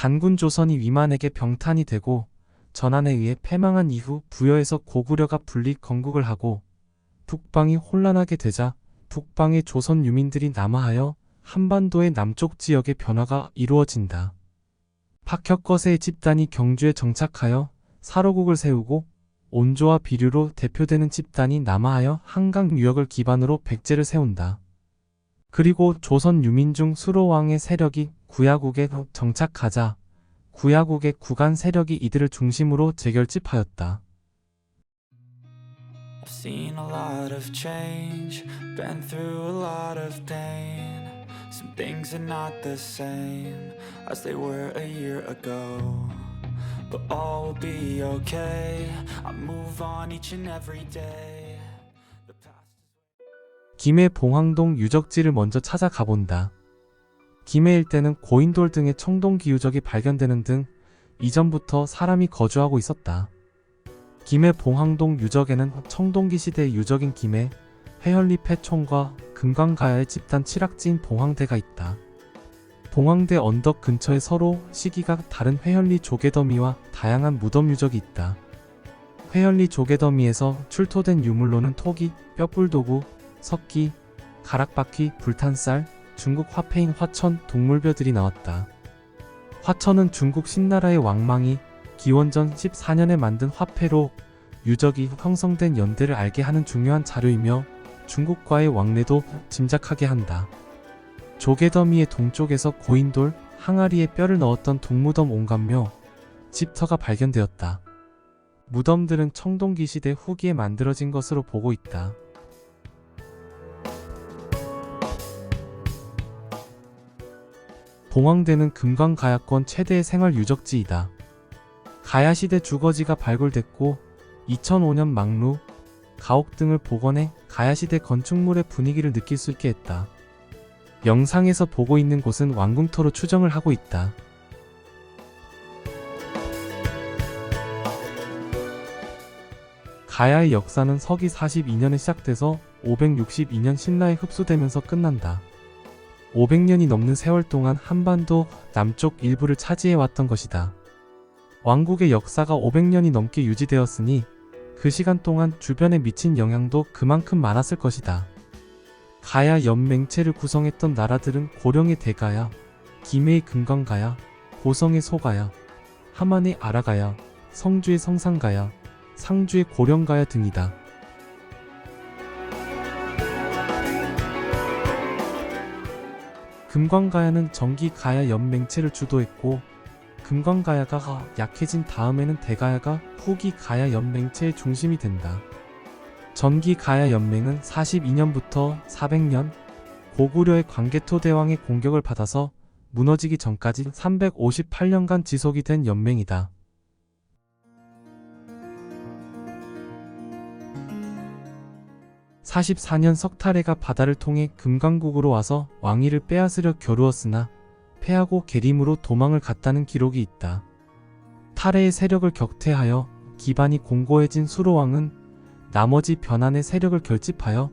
단군 조선이 위만에게 병탄이 되고 전한에 의해 패망한 이후 부여에서 고구려가 분리 건국을 하고 북방이 혼란하게 되자 북방의 조선 유민들이 남하하여 한반도의 남쪽 지역의 변화가 이루어진다. 박혁거세의 집단이 경주에 정착하여 사로국을 세우고 온조와 비류로 대표되는 집단이 남하하여 한강 유역을 기반으로 백제를 세운다. 그리고 조선 유민 중 수로왕의 세력이 구야국에 정착하자 구야국의 구간 세력이 이들을 중심으로 재결집하였다. I've seen a lot of change, been through a lot of pain. Some things are not the same as they were a year ago. But all will be okay. I move on each and every day. The past is... 김해 봉황동 유적지를 먼저 찾아가 본다. 김해 일대는 고인돌 등의 청동기 유적이 발견되는 등 이전부터 사람이 거주하고 있었다. 김해 봉황동 유적에는 청동기 시대의 유적인 김해 회현리 패총과 금강가야의 집단 칠학지인 봉황대가 있다. 봉황대 언덕 근처에 서로 시기가 다른 회현리 조개더미와 다양한 무덤 유적이 있다. 회현리 조개더미에서 출토된 유물로는 토기, 뼈불도구, 석기, 가락바퀴, 불탄쌀, 중국 화폐인 화천, 동물벼들이 나왔다. 화천은 중국 신나라의 왕망이 기원전 14년에 만든 화폐로 유적이 형성된 연대를 알게 하는 중요한 자료이며 중국과의 왕래도 짐작하게 한다. 조개더미의 동쪽에서 고인돌, 항아리에 뼈를 넣었던 동무덤 온감묘, 집터가 발견되었다. 무덤들은 청동기 시대 후기에 만들어진 것으로 보고 있다. 봉황대는 금강가야권 최대의 생활유적지이다. 가야시대 주거지가 발굴됐고 2005년 망루, 가옥 등을 복원해 가야시대 건축물의 분위기를 느낄 수 있게 했다. 영상에서 보고 있는 곳은 왕궁터로 추정을 하고 있다. 가야의 역사는 서기 42년에 시작돼서 562년 신라에 흡수되면서 끝난다. 500년이 넘는 세월 동안 한반도 남쪽 일부를 차지해왔던 것이다. 왕국의 역사가 500년이 넘게 유지되었으니 그 시간 동안 주변에 미친 영향도 그만큼 많았을 것이다. 가야 연맹체를 구성했던 나라들은 고령의 대가야, 김해의 금강가야, 고성의 소가야, 함안의 아라가야, 성주의 성상가야, 상주의 고령가야 등이다. 금강가야는 정기 가야 연맹체를 주도했고 금강가야가 약해진 다음에는 대가야가 후기 가야 연맹체의 중심이 된다. 전기 가야 연맹은 42년부터 400년 고구려의 광개토 대왕의 공격을 받아서 무너지기 전까지 358년간 지속이 된 연맹이다. (44년) 석탈해가 바다를 통해 금강국으로 와서 왕위를 빼앗으려 겨루었으나 패하고 계림으로 도망을 갔다는 기록이 있다. 탈해의 세력을 격퇴하여 기반이 공고해진 수로왕은 나머지 변환의 세력을 결집하여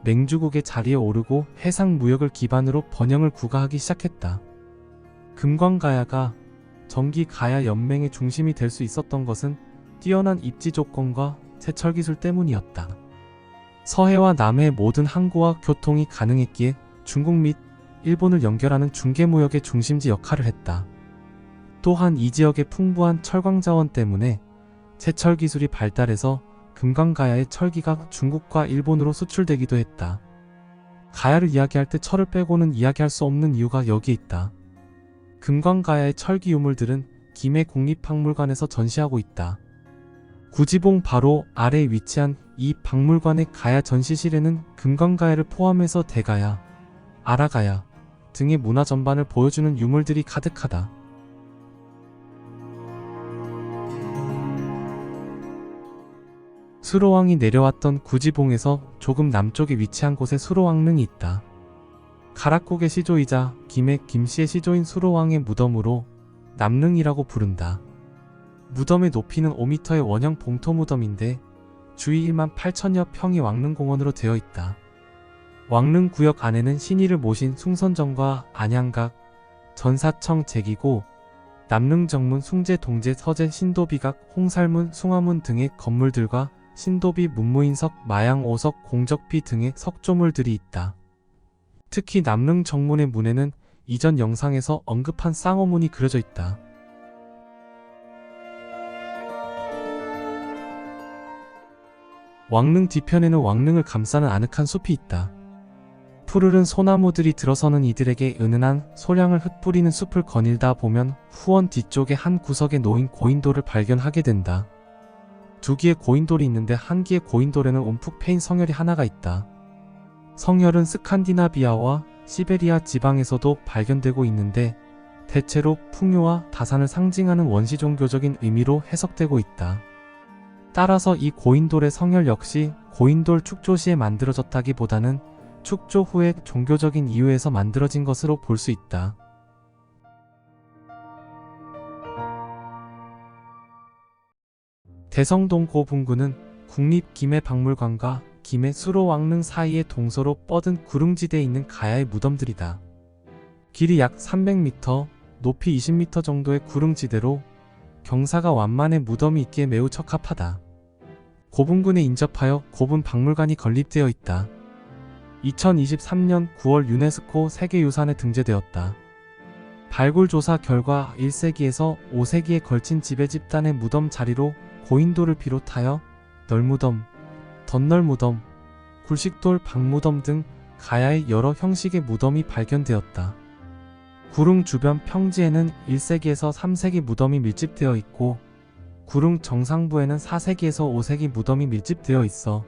맹주국의 자리에 오르고 해상 무역을 기반으로 번영을 구가하기 시작했다. 금강가야가 정기 가야 연맹의 중심이 될 수 있었던 것은 뛰어난 입지 조건과 제철 기술 때문이었다. 서해와 남해의 모든 항구와 교통이 가능했기에 중국 및 일본을 연결하는 중개무역의 중심지 역할을 했다. 또한 이 지역의 풍부한 철광 자원 때문에 제철 기술이 발달해서 금강가야의 철기가 중국과 일본으로 수출되기도 했다. 가야를 이야기할 때 철을 빼고는 이야기할 수 없는 이유가 여기에 있다. 금강가야의 철기 유물들은 김해 국립박물관에서 전시하고 있다. 구지봉 바로 아래에 위치한 이 박물관의 가야 전시실에는 금강가야를 포함해서 대가야, 아라가야 등의 문화 전반을 보여주는 유물들이 가득하다. 수로왕이 내려왔던 구지봉에서 조금 남쪽에 위치한 곳에 수로왕릉이 있다. 가락국의 시조이자 김해 김씨의 시조인 수로왕의 무덤으로 남릉이라고 부른다. 무덤의 높이는 5m의 원형 봉토 무덤인데 주위 1만 8천여 평의 왕릉공원으로 되어 있다. 왕릉 구역 안에는 신의를 모신 숭선정과 안양각, 전사청 제기고, 남릉 정문, 숭제, 동제, 서제, 신도비각, 홍살문, 숭화문 등의 건물들과 신도비 문무인석, 마양 오석, 공적비 등의 석조물들이 있다. 특히 남릉 정문의 문에는 이전 영상에서 언급한 쌍어문이 그려져 있다. 왕릉 뒤편에는 왕릉을 감싸는 아늑한 숲이 있다. 푸르른 소나무들이 들어서는 이들에게 은은한 소량을 흩뿌리는 숲을 거닐다 보면 후원 뒤쪽의 한 구석에 놓인 고인돌을 발견하게 된다. 두 개의 고인돌이 있는데 한 개의 고인돌에는 움푹 패인 성혈이 하나가 있다. 성혈은 스칸디나비아와 시베리아 지방에서도 발견되고 있는데 대체로 풍요와 다산을 상징하는 원시 종교적인 의미로 해석되고 있다. 따라서 이 고인돌의 성혈 역시 고인돌 축조 시에 만들어졌다기보다는 축조 후에 종교적인 이유에서 만들어진 것으로 볼 수 있다. 대성동 고분구는 국립김해박물관과 김해 수로왕릉 사이의 동서로 뻗은 구릉지대에 있는 가야의 무덤들이다. 길이 약 300m, 높이 20m 정도의 구릉지대로 경사가 완만해 무덤이 있기에 매우 적합하다. 고분군에 인접하여 고분박물관이 건립되어 있다. 2023년 9월 유네스코 세계유산에 등재되었다. 발굴 조사 결과 1세기에서 5세기에 걸친 지배 집단의 무덤 자리로 고인돌을 비롯하여 널무덤, 덧널무덤, 굴식돌 박무덤 등 가야의 여러 형식의 무덤이 발견되었다. 구릉 주변 평지에는 1세기에서 3세기 무덤이 밀집되어 있고 구릉 정상부에는 4세기에서 5세기 무덤이 밀집되어 있어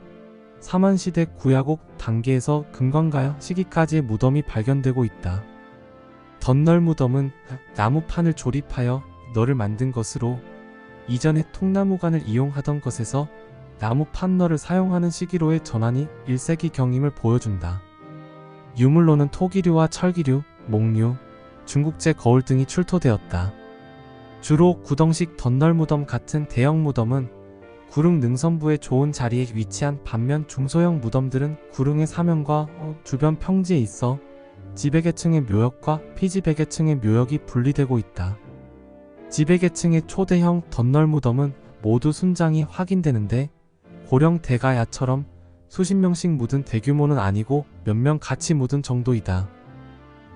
삼한시대 구야곡 단계에서 금관가요 시기까지의 무덤이 발견되고 있다. 덧널무덤은 나무판을 조립하여 널을 만든 것으로 이전에 통나무관을 이용하던 것에서 나무판 널을 사용하는 시기로의 전환이 1세기 경임을 보여준다. 유물로는 토기류와 철기류, 목류, 중국제 거울 등이 출토되었다. 주로 구덩식 덧널무덤 같은 대형 무덤은 구릉 능선부의 좋은 자리에 위치한 반면 중소형 무덤들은 구릉의 사면과 주변 평지에 있어 지배계층의 묘역과 피지배계층의 묘역이 분리되고 있다. 지배계층의 초대형 덧널무덤은 모두 순장이 확인되는데 고령 대가야처럼 수십 명씩 묻은 대규모는 아니고 몇 명 같이 묻은 정도이다.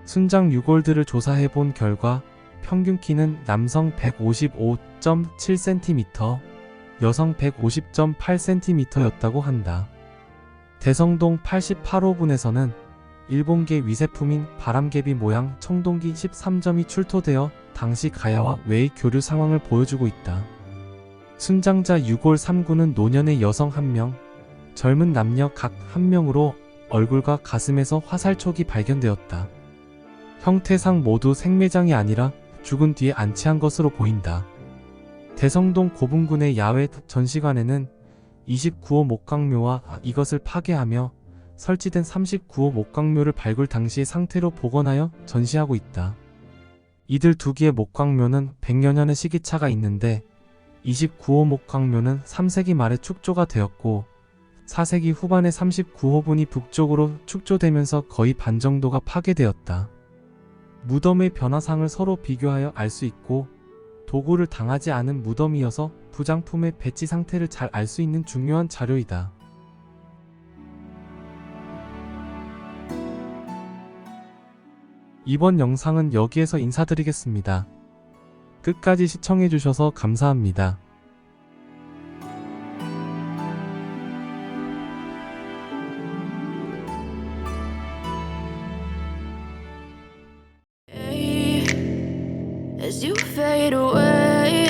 순장 유골들을 조사해본 결과 평균 키는 남성 155.7cm, 여성 150.8cm였다고 한다. 대성동 88호분에서는 일본계 위세품인 바람개비 모양 청동기 13점이 출토되어 당시 가야와 외의 교류 상황을 보여주고 있다. 순장자 유골 3구는 노년의 여성 1명, 젊은 남녀 각 1명으로 얼굴과 가슴에서 화살촉이 발견되었다. 형태상 모두 생매장이 아니라 죽은 뒤에 안치한 것으로 보인다. 대성동 고분군의 야외 전시관에는 29호 목각묘와 이것을 파괴하며 설치된 39호 목각묘를 발굴 당시의 상태로 복원하여 전시하고 있다. 이들 두 개의 목각묘는 100여 년의 시기차가 있는데 29호 목각묘는 3세기 말에 축조가 되었고 4세기 후반에 39호분이 북쪽으로 축조되면서 거의 반 정도가 파괴되었다. 무덤의 변화상을 서로 비교하여 알 수 있고 도구를 당하지 않은 무덤이어서 부장품의 배치 상태를 잘 알 수 있는 중요한 자료이다. 이번 영상은 여기에서 인사드리겠습니다. 끝까지 시청해주셔서 감사합니다. As you fade away,